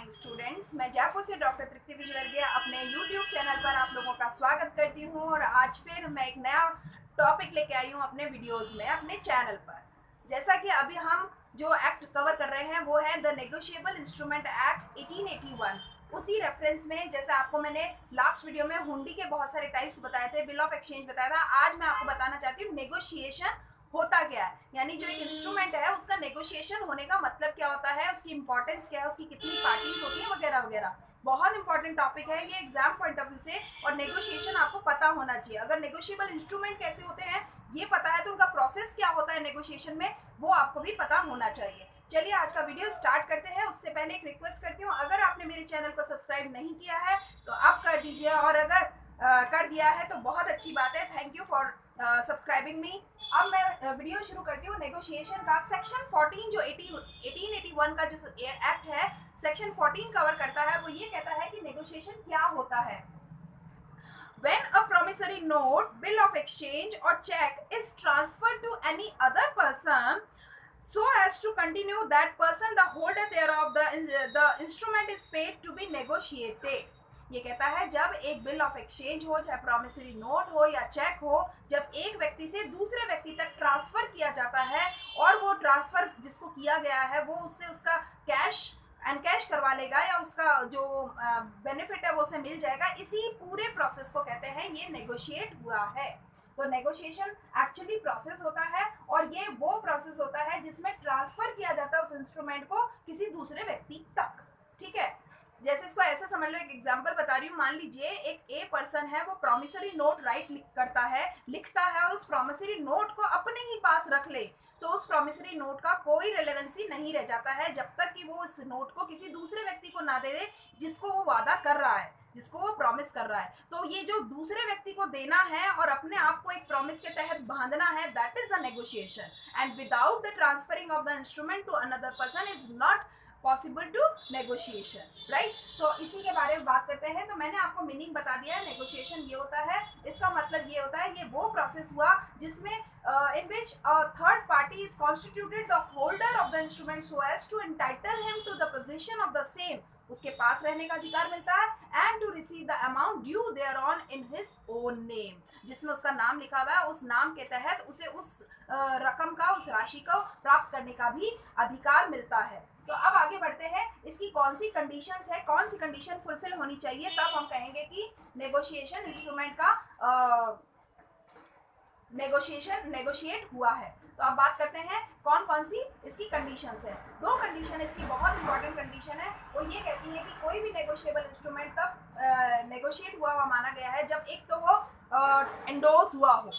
Morning students. मैं जयपुर से doctor तृप्ति विजयवर्गीय अपने यूट्यूब चैनल पर आप लोगों का स्वागत करती हूँ और आज फिर मैं एक नया टॉपिक लेके आई हूँ अपने वीडियोस में अपने चैनल पर। जैसा कि अभी हम जो एक्ट कवर कर रहे हैं वो है द नेगोशिएबल इंस्ट्रूमेंट एक्ट 1881। उसी रेफरेंस में जैसे आपको मैंने लास्ट वीडियो में हुंडी के बहुत सारे टाइप्स बताए थे, बिल ऑफ एक्सचेंज बताया था, आज मैं आपको बताना चाहती हूँ नेगोशिएशन होता क्या है, यानी जो एक इंस्ट्रूमेंट है उसका नेगोशिएशन होने का मतलब क्या होता है, उसकी इंपॉर्टेंस क्या है, उसकी कितनी पार्टीज होती है वगैरह वगैरह। बहुत इंपॉर्टेंट टॉपिक है ये एग्जाम पॉइंट ऑफ व्यू से, और नेगोशिएशन आपको पता होना चाहिए। अगर नेगोशिएबल इंस्ट्रूमेंट कैसे होते हैं ये पता है तो उनका प्रोसेस क्या होता है नेगोशिएशन में वो आपको भी पता होना चाहिए। चलिए आज का वीडियो स्टार्ट करते हैं। उससे पहले एक रिक्वेस्ट करती हूँ, अगर आपने मेरे चैनल को सब्सक्राइब नहीं किया है तो आप कर दीजिए, और अगर कर दिया है तो बहुत अच्छी बात है। थैंक यू फॉर सब्सक्राइबिंग मी। अब मैं वीडियो शुरू करती हूँ नेगोशिएशन का। सेक्शन 14 जो 1881 का जो एक्ट है सेक्शन 14 कवर करता है, वो ये कहता है कि नेगोशिएशन क्या होता है। When a promissory note, bill of exchange or check is transferred to any other person so as to continue that person, the holder thereof, the instrument is paid to be negotiated. ये कहता है जब एक bill of exchange हो, चाहे promissory note हो या check हो, जब एक व्यक्ति से दूसरे व्यक्ति तक ट्रांसफर किया जाता है और वो ट्रांसफर जिसको किया गया है वो उससे उसका कैश एनकैश करवा लेगा या उसका जो बेनिफिट है वो उसे मिल जाएगा, इसी पूरे प्रोसेस को कहते हैं ये नेगोशिएट हुआ है। तो नेगोशिएशन एक्चुअली प्रोसेस होता है और ये वो प्रोसेस होता है जिसमें ट्रांसफर किया जाता है उस इंस्ट्रूमेंट को किसी दूसरे व्यक्ति तक। ठीक है, जैसे इसको ऐसे समझ लो, एक एग्जांपल बता रही हूँ। मान लीजिए एक ए पर्सन है, वो प्रॉमिसरी नोट लिखता है और उस प्रॉमिसरी नोट को अपने ही पास रख ले, तो उस प्रॉमिसरी नोट का कोई रेलेवेंसी नहीं रह जाता है जब तक कि वो इस नोट को किसी दूसरे व्यक्ति को ना दे दे जिसको वो वादा कर रहा है, जिसको वो प्रॉमिस कर रहा है। तो ये जो दूसरे व्यक्ति को देना है और अपने आप को एक प्रॉमिस के तहत बांधना है, that is a negotiation. And without the transferring of the instrument to another person is not possible to negotiation, right. तो इसी के बारे में बात करते हैं। तो मैंने आपको मीनिंग बता दिया है, नेगोशिएशन ये होता है, इसका मतलब ये होता है ये वो प्रोसेस हुआ जिसमें in which a third party is constituted the holder of the instrument so as to entitle him to the possession of the same, उसके पास रहने का अधिकार मिलता है, and to receive the amount due thereon in his own name, जिसमें उसका नाम लिखा हुआ है, उस नाम के तहत उसे उस रकम का, उस राशि को प्राप्त करने का भी अधिकार मिलता है। तो अब आगे बढ़ते हैं, इसकी कौन सी कंडीशंस है, कौन सी कंडीशन फुलफिल होनी चाहिए, तब हम कहेंगे कि नेगोशिएशन इंस्ट्रूमेंट का नेगोशिएट हुआ है। तो अब बात करते हैं कौन कौन सी इसकी कंडीशंस है। दो कंडीशन इसकी बहुत इंपॉर्टेंट कंडीशन है, वो ये कहती है कि कोई भी नेगोशिएबल इंस्ट्रूमेंट तब नेगोशिएट हुआ माना गया है जब एक तो वो एंडोर्स हुआ हो।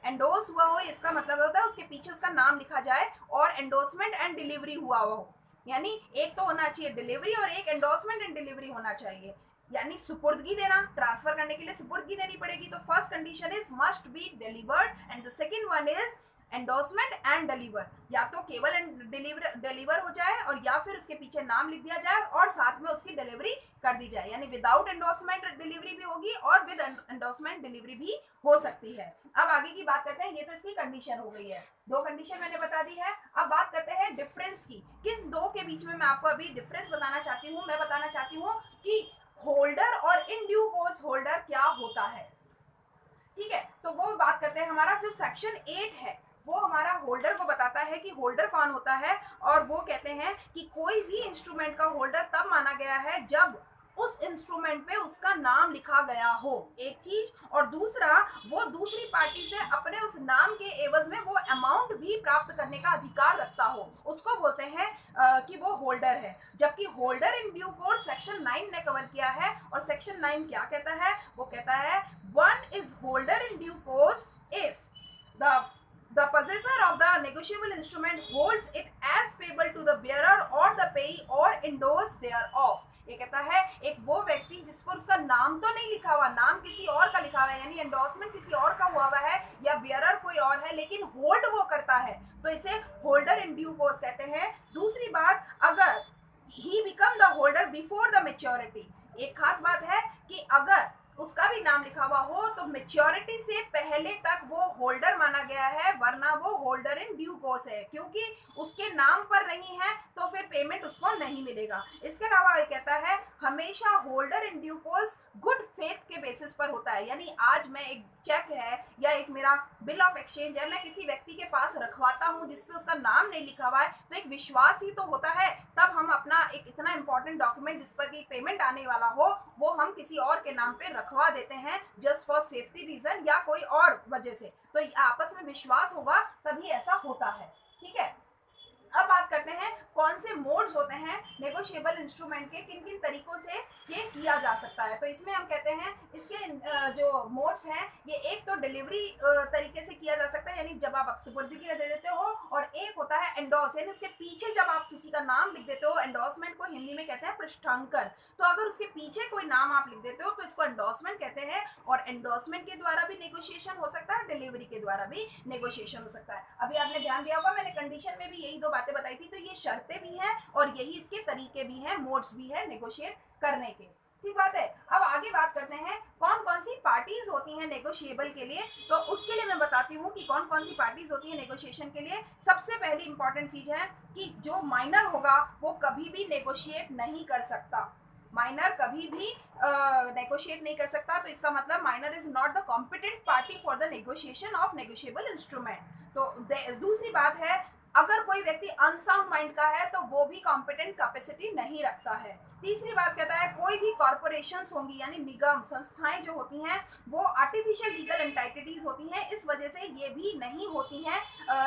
एंडोर्स हुआ हो इसका मतलब होता है उसके पीछे उसका नाम लिखा जाए और एंडोर्समेंट एंड डिलीवरी हुआ हो, यानी एक तो होना चाहिए डिलीवरी और एक एंडोर्समेंट एंड डिलीवरी होना चाहिए, यानी सुपुर्दगी देना। ट्रांसफर करने के लिए सुपुर्दगी देनी पड़ेगी। तो first condition is must be delivered and the second one is endorsement and deliver. या तो केवल डिलीवर हो जाए और या फिर उसके पीछे नाम लिख दिया जाए और साथ में उसकी डिलीवरी कर दी जाए, यानी विदाउट एंडोर्समेंट डिलीवरी भी होगी और विद एंडोर्समेंट डिलीवरी भी हो सकती है। अब आगे की बात करते हैं, ये तो इसकी कंडीशन हो गई है, दो कंडीशन मैंने बता दी है। अब बात करते हैं डिफरेंस की, किस दो के बीच में मैं आपको अभी डिफरेंस बताना चाहती हूँ। मैं बताना चाहती हूँ कि होल्डर और इन ड्यू कोर्स होल्डर क्या होता है। ठीक है, तो वो बात करते हैं। हमारा जो सेक्शन 8 है वो हमारा होल्डर को बताता है कि होल्डर कौन होता है, और वो कहते हैं कि कोई भी इंस्ट्रूमेंट का होल्डर तब माना गया है जब उस इंस्ट्रूमेंट पे उसका नाम लिखा गया हो, एक चीज, और दूसरा वो दूसरी पार्टी से अपने उस नाम के एवज में वो अमाउंट भी प्राप्त करने का अधिकार रखता हो, उसको बोलते हैं कि वो होल्डर है। जबकि holder in due course section 9 ने कवर किया है, और सेक्शन 9 क्या कहता है, वो कहता है one is holder in due course if the possessor of the negotiable instrument holds it as payable to the bearer or the payee or endorse thereof। ये कहता है एक वो व्यक्ति जिस पर उसका नाम तो नहीं लिखा हुआ, नाम किसी और का लिखा हुआ है, यानी एंडोर्समेंट किसी और का हुआ है या बियरर कोई और है, लेकिन होल्ड वो करता है, तो इसे होल्डर इन ड्यू कोर्स कहते हैं। दूसरी बात, अगर he become the holder before the maturity, एक खास बात है कि अगर उसका भी नाम लिखा हुआ हो तो मेच्योरिटी से पहले तक वो होल्डर माना गया है, वरना वो होल्डर इन ड्यू कोर्स है, क्योंकि उसके नाम पर नहीं है तो फिर पेमेंट उसको नहीं मिलेगा। इसके अलावा ये कहता है हमेशा holder in due course good faith के बेसिस पर होता है, यानी आज मैं एक चेक है या एक मेरा बिल ऑफ एक्सचेंज है मैं किसी व्यक्ति के पास रखवाता हूँ जिसपे उसका नाम नहीं लिखा हुआ है, तो एक विश्वास ही तो होता है, तब हम अपना एक इतना इंपॉर्टेंट डॉक्यूमेंट जिस पर की पेमेंट आने वाला हो वो हम किसी और के नाम पे रखवा देते हैं जस्ट फॉर सेफ्टी रीजन या कोई और वजह से। तो आपस में विश्वास होगा तभी ऐसा होता है। ठीक है, अब बात करते हैं कौन से मोड्स होते हैं नेगोशिएबल इंस्ट्रूमेंट के, किन किन तरीकों से ये किया जा सकता है। तो इसमें हम कहते हैं इसके जो मोड्स हैं ये एक तो डिलीवरी तरीके से किया जा सकता है, यानी जब आप सुपुर्दगी दे देते हो, और एक होता है एंडोर्स, यानी उसके पीछे जब आप किसी का नाम लिख देते हो, एंडोर्समेंट को हिंदी में कहते हैं पृष्ठांकन, तो अगर उसके पीछे कोई नाम आप लिख देते हो तो इसको एंडोर्समेंट कहते हैं, और एंडोर्समेंट के द्वारा भी नेगोशिएशन हो सकता है, डिलीवरी के द्वारा भी नेगोशिएशन हो सकता है। अभी आपने ध्यान दिया होगा मैंने कंडीशन में भी यही दो बातें बताई थी, तो ये शर्तें भी हैं और यही इसके तरीके भी हैं, मोड्स भी हैं नेगोशिएट करने के। ठीक बात है। अब आगे बात करते हैं कौन कौन सी पार्टीज होती हैं नेगोशिएबल के लिए, तो उसके लिए मैं बताती हूँ कि कौन कौन सी पार्टीज होती हैं नेगोशिएशन के लिए। सबसे पहली इंपॉर्टेंट चीज है कि जो माइनर होगा वो कभी भी नेगोशिएट नहीं कर सकता, माइनर कभी भी नेगोशिएट नहीं कर सकता, तो इसका मतलब minor is not the competent party for the negotiation of negotiable instrument. तो दूसरी बात है अगर कोई व्यक्ति अनसाउंड माइंड का है तो वो भी कॉम्पिटेंट कैपेसिटी नहीं रखता है। तीसरी बात कहता है कोई भी कॉर्पोरेशंस होंगी यानी निगम संस्थाएं जो होती हैं वो आर्टिफिशियल लीगल एंटाइटिटीज होती हैं, इस वजह से ये भी नहीं होती हैं,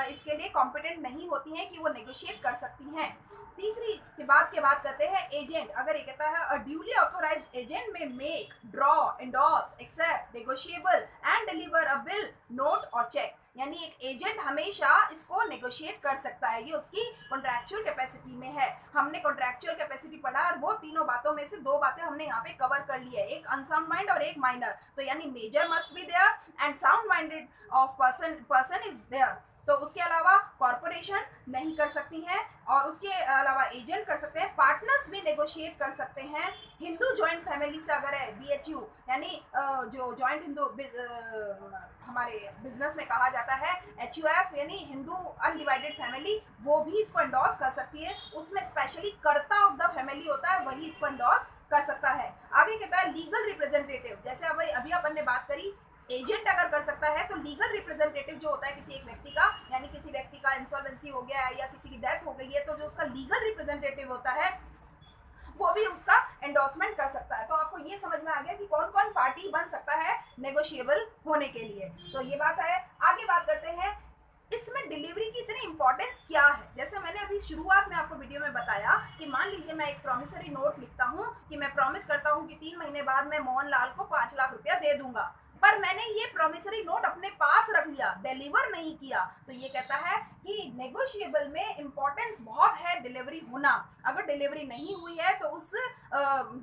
इसके लिए कॉम्पिटेंट नहीं होती हैं कि वो नेगोशिएट कर सकती हैं। तीसरी के बात करते हैं एजेंट, अगर ये कहता है a duly authorised agent may make, draw, endorse, accept, negotiable and deliver a bill, note और चेक, यानी एक एजेंट हमेशा इसको नेगोशिएट कर सकता है, ये उसकी कॉन्ट्रैक्चुअल कैपेसिटी में है। हमने कॉन्ट्रैक्चुअल कैपेसिटी पढ़ा और वो तीनों बातों में से दो बातें हमने यहाँ पे कवर कर ली है, एक अनसाउंड माइंड और एक माइनर, तो यानी major must be there and sound minded of person is there. तो उसके अलावा कॉर्पोरेशन नहीं कर सकती हैं और उसके अलावा एजेंट कर सकते हैं, पार्टनर्स भी नेगोशिएट कर सकते हैं, हिंदू जॉइंट फैमिली से अगर है BHU यानी जो जॉइंट हिंदू हमारे बिजनेस में कहा जाता है HUF यानी हिंदू अनडिवाइडेड फैमिली, वो भी इसको एंडोर्स कर सकती है, उसमें स्पेशली कर्ता ऑफ द फैमिली होता है वही इसको एंडोर्स कर सकता है। आगे कहता है लीगल रिप्रेजेंटेटिव, जैसे अभी अपन ने बात करी एजेंट अगर कर सकता है तो लीगल रिप्रेजेंटेटिव जो होता है किसी एक व्यक्ति का, यानी किसी व्यक्ति का इंसॉल्वेंसी हो गया है या किसी की डेथ हो गई है तो जो उसका लीगल रिप्रेजेंटेटिव होता है वो भी उसका एंडोर्समेंट कर सकता है। तो आपको ये समझ में आ गया कि कौन कौन पार्टी बन सकता है नेगोशिएबल होने के लिए, तो ये बात है। आगे बात करते हैं इसमें डिलीवरी की इतनी इंपॉर्टेंस क्या है। जैसे मैंने अभी शुरुआत में आपको वीडियो में बताया कि मान लीजिए मैं एक प्रॉमिसरी नोट लिखता हूँ कि मैं प्रॉमिस करता हूँ कि 3 महीने बाद मैं मोहन लाल को 5 लाख रुपया दे दूंगा, पर मैंने ये प्रॉमिसरी नोट अपने पास रख लिया, डिलीवर नहीं किया, तो ये कहता है कि नेगोशिएबल में इंपॉर्टेंस बहुत है डिलीवरी होना। अगर डिलीवरी नहीं हुई है तो उस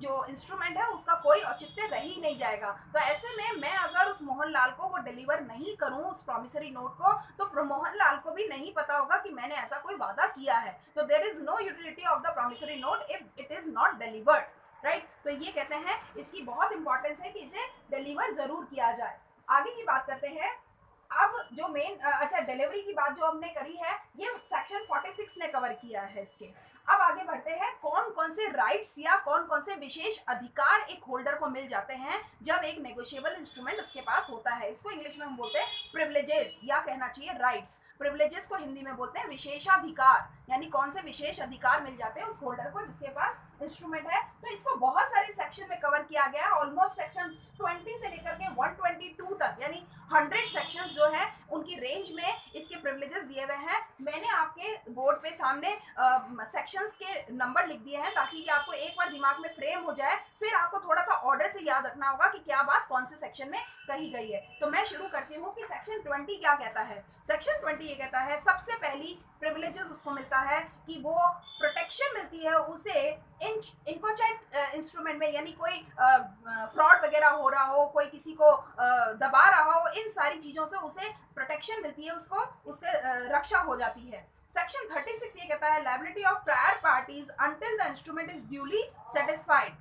जो इंस्ट्रूमेंट है उसका कोई औचित्य रह ही नहीं जाएगा। तो ऐसे में मैं अगर उस मोहनलाल को वो डिलीवर नहीं करूं उस प्रॉमिसरी नोट को, तो मोहनलाल को भी नहीं पता होगा कि मैंने ऐसा कोई वादा किया है, तो there is no utility of the promissory note if it is not delivered, right. तो ये कहते हैं इसकी बहुत इंपॉर्टेंस है कि इसे डिलीवर जरूर किया जाए। आगे की बात करते हैं अब जो मेन डिलीवरी की बात जो हमने करी है ये सेक्शन 46 ने कवर किया है इसके। अब आगे बढ़ते हैं कौन कौन से राइट्स या कौन कौन से विशेष अधिकार एक होल्डर को मिल जाते हैं जब एक नेगोशिएबल इंस्ट्रूमेंट उसके पास होता है। इसको इंग्लिश में हम बोलते हैं प्रिविलेजेस या कहना चाहिए राइट्स। प्रिविलेजेस को हिंदी में बोलते हैं विशेषाधिकार, यानी कौन से विशेष अधिकार मिल जाते हैं उस होल्डर को जिसके पास इंस्ट्रूमेंट है। तो इसको बहुत सारे सेक्शन में कवर किया गया है, ऑलमोस्ट सेक्शन 20 से लेकर के 122 तक, यानी 100 सेक्शंस जो है उनकी रेंज में इसके प्रिविलेजेस दिए हुए हैं। मैंने आपके बोर्ड पे सामने सेक्शंस के नंबर लिख दिए हैं ताकि ये आपको एक बार दिमाग में फ्रेम हो जाए, फिर आपको थोड़ा सा ऑर्डर से याद रखना होगा कि क्या बात कौन से सेक्शन में कही गई है। तो मैं शुरू करती हूँ कि सेक्शन 20 क्या कहता है। सेक्शन 20 ये कहता है सबसे पहली प्रिविलेजेस उसको मिलता है कि वो प्रोटेक्शन मिलती है उसे इनकोचेंट इंस्ट्रूमेंट में, यानी कोई फ्रॉड वगैरह हो रहा हो, कोई किसी को दबा रहा हो, इन सारी चीजों से उसे प्रोटेक्शन मिलती है, उसको उसके रक्षा हो जाती है। सेक्शन 36 ये कहता है liability of prior parties until the instrument is duly satisfied,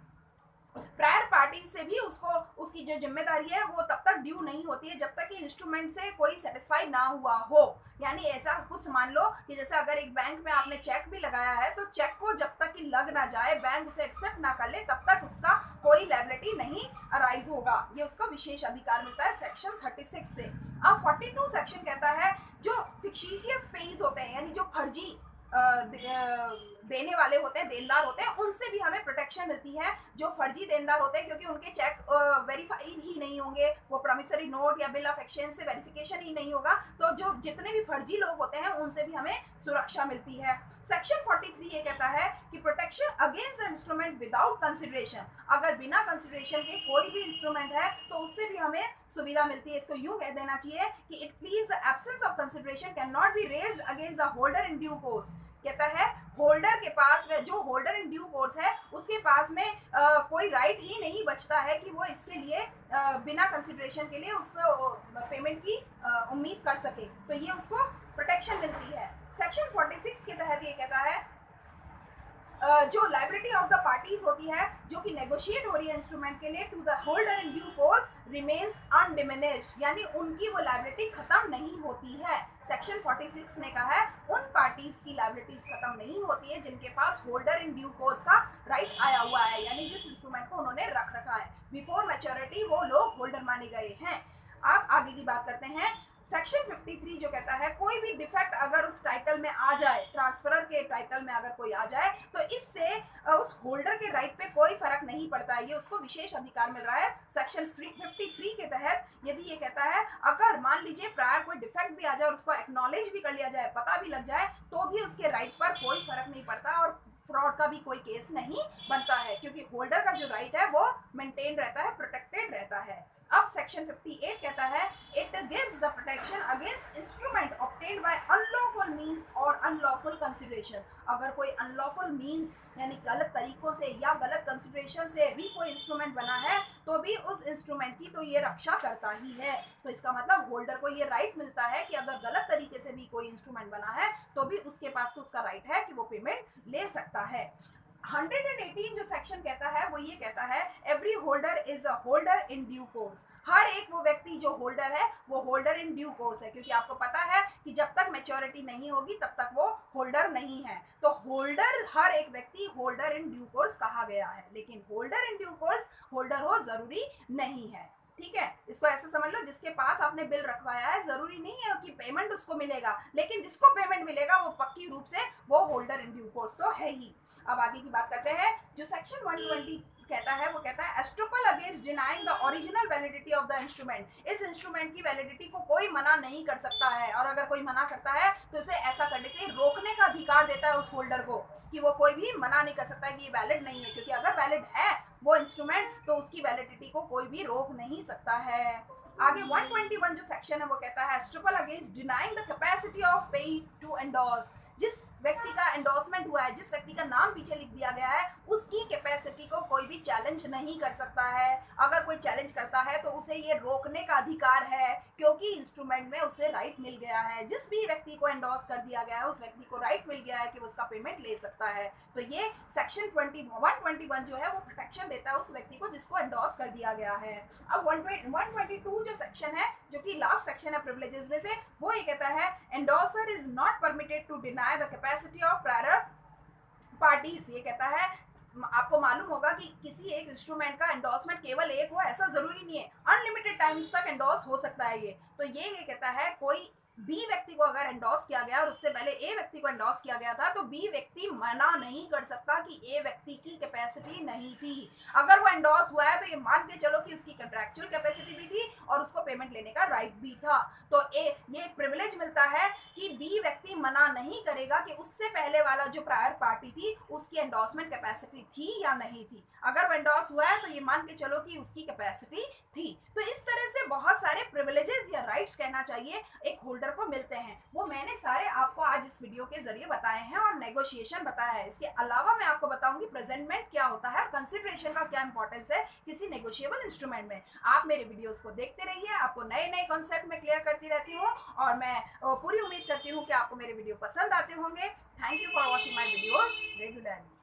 prior party से भी उसको उसकी जो जिम्मेदारी है वो तब तक ड्यू नहीं होती है जब तक कि इंस्ट्रूमेंट से कोई सेटिस्फाई ना हुआ हो। यानी ऐसा कुछ मान लो कि जैसे अगर एक बैंक में आपने चेक भी लगाया है तो चेक को जब तक कि लग ना जाए, बैंक उसे एक्सेप्ट ना कर ले, तब तक उसका कोई लायबिलिटी नहीं अराइज होगा। ये उसका विशेष अधिकार मिलता है सेक्शन 36 से। अब 42 सेक्शन कहता है जो फिक्शिशियस पेइज होते हैं, यानी जो फर्जी देने वाले होते हैं, देनदार होते हैं, उनसे भी हमें प्रोटेक्शन मिलती है। जो फर्जी देनदार होते हैं, क्योंकि उनके चेक वेरीफाइड ही नहीं होंगे, वो प्रॉमिसरी नोट या बिल ऑफ एक्सचेंज से वेरिफिकेशन ही नहीं होगा, तो जो जितने भी फर्जी लोग होते हैं उनसे भी हमें सुरक्षा मिलती है। सेक्शन 43 ये कहता है कि protection against the instrument without consideration. अगर बिना कंसिडरेशन के कोई भी इंस्ट्रूमेंट है तो उससे भी हमें सुविधा मिलती है। इसको यूं कह देना चाहिए कि it please the absence of consideration can not be raised against the holder in due course. कहता है होल्डर के पास में, जो होल्डर इन ड्यू कोर्स है उसके पास में कोई राइट ही नहीं बचता है कि वो इसके लिए बिना कंसिडरेशन के लिए उसको पेमेंट की उम्मीद कर सके, तो ये उसको प्रोटेक्शन मिलती है। सेक्शन 46 के तहत ये कहता है जो लाइबिलिटी ऑफ द पार्टीज होती है जो कि नेगोशिएट हो रही है इंस्ट्रूमेंट के लिए to the holder in due course remains undiminished, यानी उनकी वो लाइबिलिटी खत्म नहीं होती है। सेक्शन 46 ने कहा है उन पार्टीज की लाइबिलिटीज खत्म नहीं होती है जिनके पास होल्डर इन ड्यू कोर्स का राइट आया हुआ है, यानी जिस इंस्ट्रूमेंट को उन्होंने रख रखा है बिफोर मैच्योरिटी वो लोग होल्डर माने गए हैं। अब आगे की बात करते हैं। सेक्शन 53 जो कहता है कोई भी डिफेक्ट अगर उस टाइटल में आ जाए, ट्रांसफरर के टाइटल में अगर कोई आ जाए, तो इससे उस होल्डर के राइट पे कोई फर्क नहीं पड़ता है, ये उसको विशेष अधिकार मिल रहा है। सेक्शन 53 के तहत यदि ये कहता है अगर मान लीजिए प्रायर कोई डिफेक्ट भी आ जाए और उसको एक्नॉलेज भी कर लिया जाए, पता भी लग जाए, तो भी उसके राइट पर कोई फर्क नहीं पड़ता और फ्रॉड का भी कोई केस नहीं बनता है, क्योंकि होल्डर का जो राइट है वो मेंटेन रहता है, प्रोटेक्टेड रहता है। अब सेक्शन 58 कहता है it gives the protection against instrument obtained by unlawful means और अनलॉफुल कंसिडरेशन। अगर कोई अनलॉफुल मींस यानी गलत तरीकों से या गलत कंसिडरेशन से भी कोई इंस्ट्रूमेंट बना है तो भी उस इंस्ट्रूमेंट की तो ये रक्षा करता ही है। तो इसका मतलब होल्डर को ये राइट मिलता है कि अगर गलत तरीके से भी कोई इंस्ट्रूमेंट बना है तो भी उसके पास तो उसका राइट है कि वो पेमेंट ले सकता है। 118 जो सेक्शन कहता है वो ये कहता है every holder is a holder in due course. हर एक वो व्यक्ति जो होल्डर है वो होल्डर इन ड्यू कोर्स है, क्योंकि आपको पता है कि जब तक मैच्योरिटी नहीं होगी तब तक वो होल्डर नहीं है। तो होल्डर, हर एक व्यक्ति होल्डर इन ड्यू कोर्स कहा गया है, लेकिन holder in due course holder हो जरूरी नहीं है। ठीक है, इसको ऐसे समझ लो जिसके पास आपने बिल रखवाया है जरूरी नहीं है कि पेमेंट उसको मिलेगा, लेकिन जिसको पेमेंट मिलेगा वो पक्की रूप से वो होल्डर इन ड्यू कोर्स तो है ही। अब आगे की बात करते हैं। जो सेक्शन 120 कहता है वो कहता है estoppel against denying the original validity of the instrument. इस इंस्ट्रूमेंट की वैलिडिटी को कोई मना नहीं कर सकता है, और अगर कोई मना करता है तो इसे ऐसा करने से रोकने का अधिकार देता है उस होल्डर को, कि वो कोई भी मना नहीं कर सकता है कि ये वैलिड नहीं है, क्योंकि अगर वैलिड है वो इंस्ट्रूमेंट तो उसकी वैलिडिटी को कोई भी रोक नहीं सकता है। आगे 121 जो सेक्शन है वो कहता है estoppel against denying the capacity of payee to endorse. जिस व्यक्ति का एंडोर्समेंट हुआ है, जिस व्यक्ति का नाम पीछे लिख दिया गया है, उसकी कैपेसिटी को कोई भी चैलेंज नहीं कर सकता है। अगर कोई चैलेंज करता है तो उसे ये रोकने का अधिकार है, क्योंकि इंस्ट्रूमेंट में उसे राइट मिल गया है। जिस भी व्यक्ति को एंडोर्स कर दिया गया है उस व्यक्ति को राइट मिल गया है कि वो उसका पेमेंट ले सकता है। तो ये सेक्शन 121 जो है वो प्रोटेक्शन देता है उस व्यक्ति को जिसको एंडोर्स कर दिया गया है। अब 122 जो सेक्शन है, जो कि लास्ट सेक्शन है प्रिविलेजेस में से, वो ये कहता है endorser is not permitted to deny the capacity of prior parties. ये कहता है, आपको मालूम होगा कि किसी एक इंस्ट्रूमेंट का एंडोर्समेंट केवल एक हो ऐसा जरूरी नहीं है, अनलिमिटेड टाइम्स तक एंडोर्स हो सकता है ये। तो ये कहता है कोई बी व्यक्ति को अगर एंडोर्स किया गया और उससे पहले ए व्यक्ति को एंडोर्स किया गया था तो बी व्यक्ति मना नहीं कर सकता कि ए व्यक्ति की कैपेसिटी नहीं थी। अगर वो एंडोर्स हुआ है तो ये मान के चलो कि उसकी कंट्रैक्चुअल कैपेसिटी भी थी और उसको पेमेंट लेने का राइट भी था। तो ये एक प्रिविलेज मिलता है कि बी व्यक्ति मना नहीं करेगा कि उससे पहले वाला जो प्रायर पार्टी थी उसकी एंडोर्समेंट कैपेसिटी थी या नहीं थी। अगर वो एंडोर्स हुआ है तो ये मान के चलो कि उसकी कैपेसिटी थी। तो इस तरह से बहुत सारे प्रिविलेजेस या राइट्स कहना चाहिए एक होल्डर को मिलते हैं, वो मैंने सारे आपको आज इस वीडियो के जरिए बताए हैं और नेगोशिएशन बताया है। इसके अलावा मैं आपको बताऊंगी प्रेजेंटमेंट क्या होता है और कंसिडरेशन का क्या इंपॉर्टेंस है किसी नेगोशिएबल इंस्ट्रूमेंट में। आप मेरे वीडियोस को देखते रहिए, आपको नए नए कॉन्सेप्ट में क्लियर करती रहती हूँ और मैं पूरी उम्मीद करती हूँ कि आपको मेरे वीडियो पसंद आते होंगे। Thank you for watching my videos regularly.